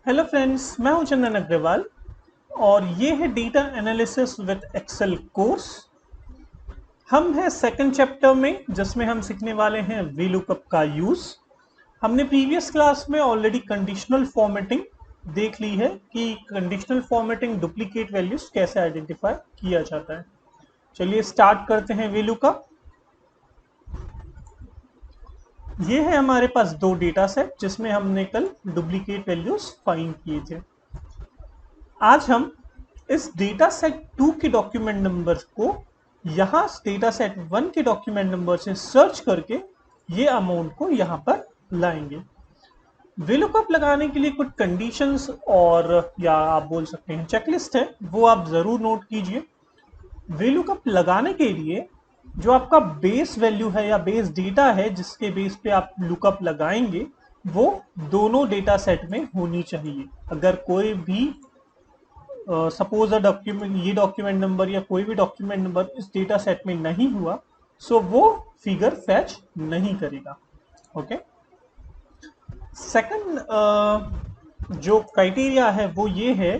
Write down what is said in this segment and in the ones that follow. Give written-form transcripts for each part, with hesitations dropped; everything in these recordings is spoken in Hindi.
हेलो फ्रेंड्स, मैं हूं चंदन अग्रवाल और ये है data analysis with Excel course. हम हैं सेकंड चैप्टर में जिसमें हम सीखने वाले हैं वीलुकअप का यूज। हमने प्रीवियस क्लास में ऑलरेडी कंडीशनल फॉर्मेटिंग देख ली है कि कंडीशनल फॉर्मेटिंग डुप्लीकेट वैल्यूज कैसे आइडेंटिफाई किया जाता है। चलिए स्टार्ट करते हैं वीलुकअप। ये है हमारे पास दो डेटा सेट जिसमें हमने कल डुप्लीकेट वैल्यूज फाइंड किए थे। आज हम इस डेटा सेट 2 के डॉक्यूमेंट नंबर को यहां डेटा सेट 1 के डॉक्यूमेंट नंबर से सर्च करके ये अमाउंट को यहां पर लाएंगे। वीलुकअप लगाने के लिए कुछ कंडीशंस और या आप बोल सकते हैं चेकलिस्ट है, वो आप जरूर नोट कीजिए। वीलुकअप लगाने के लिए जो आपका बेस वैल्यू है या बेस डेटा है जिसके बेस पे आप लुकअप लगाएंगे वो दोनों डेटा सेट में होनी चाहिए। अगर कोई भी सपोज अ डॉक्यूमेंट, ये डॉक्यूमेंट नंबर या कोई भी डॉक्यूमेंट नंबर इस डेटा सेट में नहीं हुआ, सो वो फिगर फैच नहीं करेगा। ओके। सेकंड जो क्राइटेरिया है वो ये है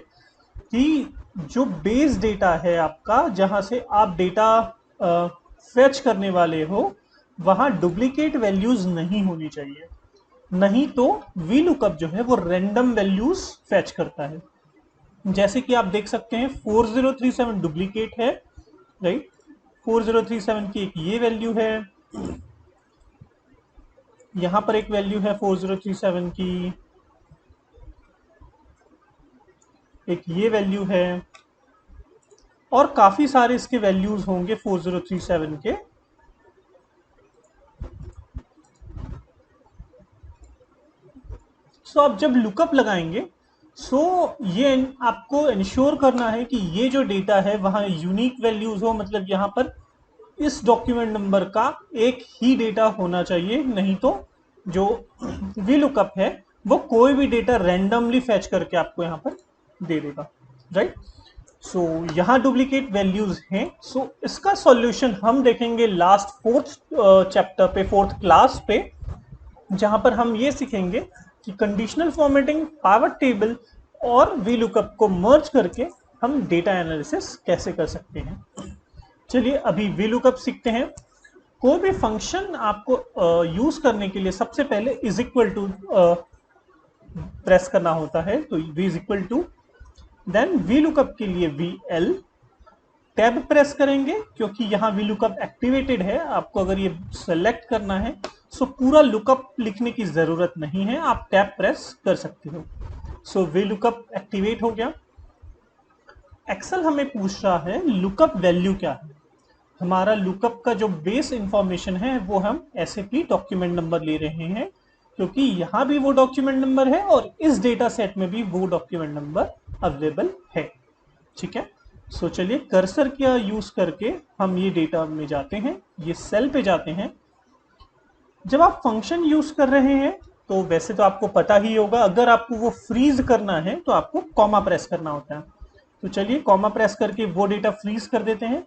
कि जो बेस डेटा है आपका, जहां से आप डेटा फेच करने वाले हो, वहां डुप्लीकेट वैल्यूज नहीं होनी चाहिए। नहीं तो वीलुकअप जो है वो रैंडम वैल्यूज फेच करता है। जैसे कि आप देख सकते हैं 4037 डुप्लीकेट है, राइट। 4037 की एक ये वैल्यू है, यहां पर एक वैल्यू है 4037 की, एक ये वैल्यू है, और काफी सारे इसके वैल्यूज होंगे 4037 के। सो आप जब लुकअप लगाएंगे, सो ये आपको इंश्योर करना है कि ये जो डेटा है वहां यूनिक वैल्यूज हो, मतलब यहां पर इस डॉक्यूमेंट नंबर का एक ही डेटा होना चाहिए। नहीं तो जो वीलुकअप है वो कोई भी डेटा रैंडमली फेच करके आपको यहां पर दे देगा, राइट। सो यहां डुप्लीकेट वैल्यूज हैं। सो इसका सॉल्यूशन हम देखेंगे लास्ट फोर्थ चैप्टर पे, फोर्थ क्लास पे, जहां पर हम ये सीखेंगे कि कंडीशनल फॉर्मेटिंग, पावर टेबल और वीलुकअप को मर्ज करके हम डेटा एनालिसिस कैसे कर सकते हैं। चलिए अभी वीलुकअप सीखते हैं। कोई भी फंक्शन आपको यूज करने के लिए सबसे पहले इज इक्वल टू प्रेस करना होता है, तो V is equal to, then VLOOKUP के लिए वी एल, टैब प्रेस करेंगे क्योंकि यहाँ वी लुकअप एक्टिवेटेड है। आपको अगर ये सेलेक्ट करना है सो पूरा लुकअप लिखने की जरूरत नहीं है, आप टैब प्रेस कर सकते हो। सो वी लुकअप एक्टिवेट हो गया। एक्सेल हमें पूछ रहा है लुकअप वैल्यू क्या है। हमारा लुकअप का जो बेस इंफॉर्मेशन है वो हम एसएपी डॉक्यूमेंट नंबर ले रहे हैं, क्योंकि यहां भी वो डॉक्यूमेंट नंबर है और इस डेटा सेट में भी वो डॉक्यूमेंट नंबर अवेलेबल है। ठीक है। सो चलिए कर्सर का यूज करके हम ये डेटा में जाते हैं, ये सेल पे जाते हैं। जब आप फंक्शन यूज कर रहे हैं तो वैसे तो आपको पता ही होगा, अगर आपको वो फ्रीज करना है तो आपको कॉमा प्रेस करना होता है। तो चलिए कॉमा प्रेस करके वो डेटा फ्रीज कर देते हैं।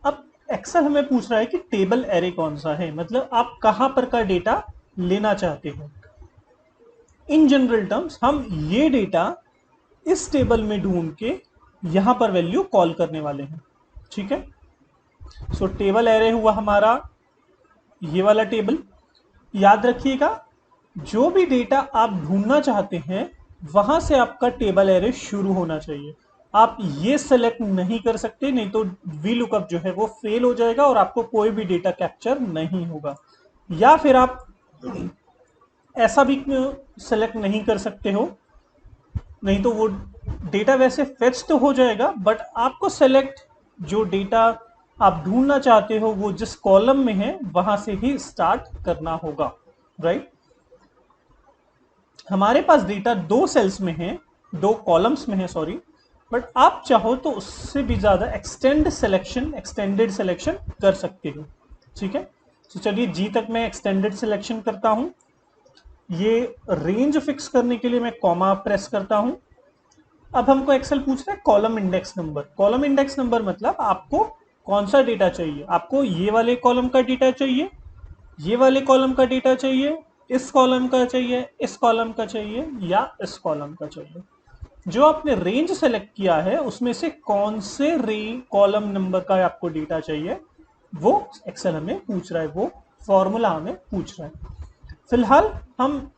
अब एक्सेल हमें पूछ रहा है कि टेबल एरे कौन सा है, मतलब आप कहां पर का डेटा लेना चाहते हो। इन जनरल टर्म्स हम ये डेटा इस टेबल में ढूंढ के यहां पर वैल्यू कॉल करने वाले हैं। ठीक है। सो टेबल एरे हुआ हमारा ये वाला टेबल। याद रखिएगा, जो भी डेटा आप ढूंढना चाहते हैं वहां से आपका टेबल एरे शुरू होना चाहिए। आप ये सेलेक्ट नहीं कर सकते, नहीं तो वी लुकअप जो है वो फेल हो जाएगा और आपको कोई भी डेटा कैप्चर नहीं होगा। या फिर आप ऐसा भी सेलेक्ट नहीं कर सकते हो, नहीं तो वो डेटा वैसे फेच तो हो जाएगा बट आपको सेलेक्ट जो डेटा आप ढूंढना चाहते हो वो जिस कॉलम में है वहां से ही स्टार्ट करना होगा, राइट। हमारे पास डेटा दो सेल्स में है, दो कॉलम्स में है, सॉरी, बट आप चाहो तो उससे भी ज्यादा एक्सटेंडेड सिलेक्शन कर सकते हो। ठीक है। तो चलिए जी तक मैं एक्सटेंडेड सिलेक्शन करता हूं। ये रेंज फिक्स करने के लिए मैं कॉमा प्रेस करता हूं। अब हमको एक्सेल पूछ रहा है column index number. Column index number मतलब आपको कौन सा डेटा चाहिए। आपको ये वाले कॉलम का डेटा चाहिए, ये वाले कॉलम का डेटा चाहिए, इस कॉलम का चाहिए, इस कॉलम का चाहिए या इस कॉलम का चाहिए। जो आपने रेंज सेलेक्ट किया है उसमें से कौन से कॉलम नंबर का आपको डेटा चाहिए वो एक्सेल हमें पूछ रहा है, वो फॉर्मूला हमें पूछ रहा है। फिलहाल हम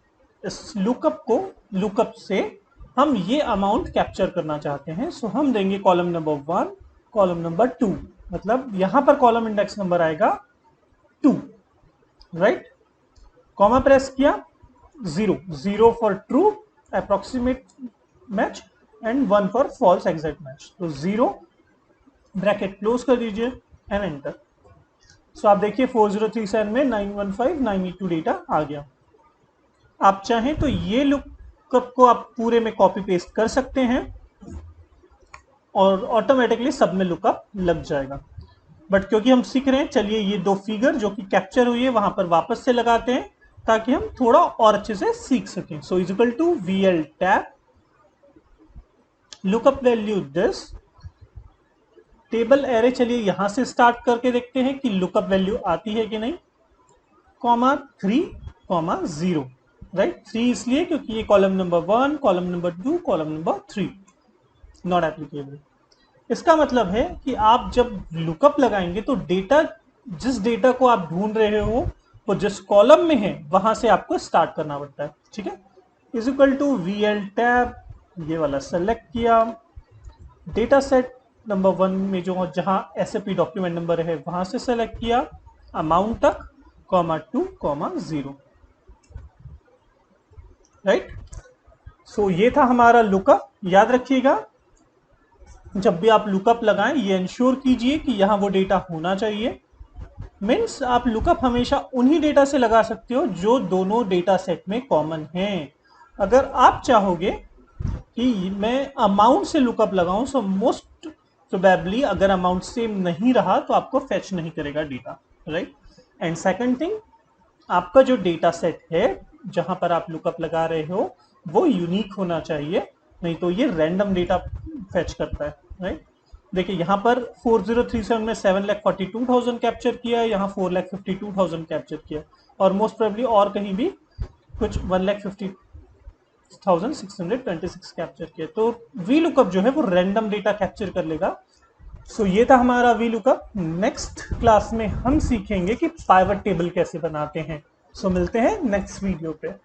इस लुकअप से हम ये अमाउंट कैप्चर करना चाहते हैं। सो हम देंगे कॉलम नंबर 1, कॉलम नंबर 2, मतलब यहां पर कॉलम इंडेक्स नंबर आएगा 2, राइट। कॉमा प्रेस किया, 0 for true approximate match and 1 for false exact match. तो 0 ब्रैकेट क्लोज कर दीजिए एंड एंटर। सो आप देखिए 4037 में 915982 डेटा आ गया। आप चाहें तो ये लुकअप को आप पूरे में कॉपी पेस्ट कर सकते हैं और ऑटोमेटिकली सब में लुकअप लग जाएगा। बट क्योंकि हम सीख रहे हैं, चलिए ये दो फिगर जो कि कैप्चर हुई है वहां पर वापस से लगाते हैं ताकि हम थोड़ा और अच्छे से सीख सकें। So is equal to VL tab lookup value this table array. चलिए यहां से स्टार्ट करके देखते हैं कि लुकअप वैल्यू आती है कि नहीं। Comma 3 comma 0, right. 3 इसलिए क्योंकि ये column number 1, column number 2, column number 3 not applicable. इसका मतलब है कि आप जब लुकअप लगाएंगे तो डेटा, जिस डेटा को आप ढूंढ रहे हो वो जिस कॉलम में है वहां से आपको स्टार्ट करना पड़ता है, ठीक है। Is equal to VL tab, ये वाला सेलेक्ट किया, डेटा सेट नंबर 1 में जो जहां SAP डॉक्यूमेंट नंबर है वहां से सेलेक्ट किया, अमाउंट तक, कॉमा 2 कॉमा 0, राइट। सो ये था हमारा लुकअप। याद रखिएगा जब भी आप लुकअप लगाएं ये इंश्योर कीजिए कि यहां वो डेटा होना चाहिए। मीन्स आप लुकअप हमेशा उन्हीं डेटा से लगा सकते हो जो दोनों डेटा सेट में कॉमन हैं। अगर आप चाहोगे कि मैं अमाउंट से लुकअप लगाऊं, सो मोस्ट प्रोबेबली अगर अमाउंट सेम नहीं रहा तो आपको फेच नहीं करेगा data, right. And second thing, आपका जो डेटा सेट है जहां पर आप लुकअप लगा रहे हो वो यूनिक होना चाहिए, नहीं तो ये रैंडम डेटा फेच करता है, राइट। देखिए यहाँ पर 4037 में 7,42,000 कैप्चर किया है, यहाँ 4,52,000 कैप्चर किया, और मोस्ट प्रोबेबली और कहीं भी कुछ 1,50,626 कैप्चर किया। तो वी लुकअप जो है वो रैंडम डेटा कैप्चर कर लेगा। सो ये था हमारा वी लुकअप। नेक्स्ट क्लास में हम सीखेंगे कि पाइवट टेबल कैसे बनाते हैं। सो मिलते हैं नेक्स्ट वीडियो पे।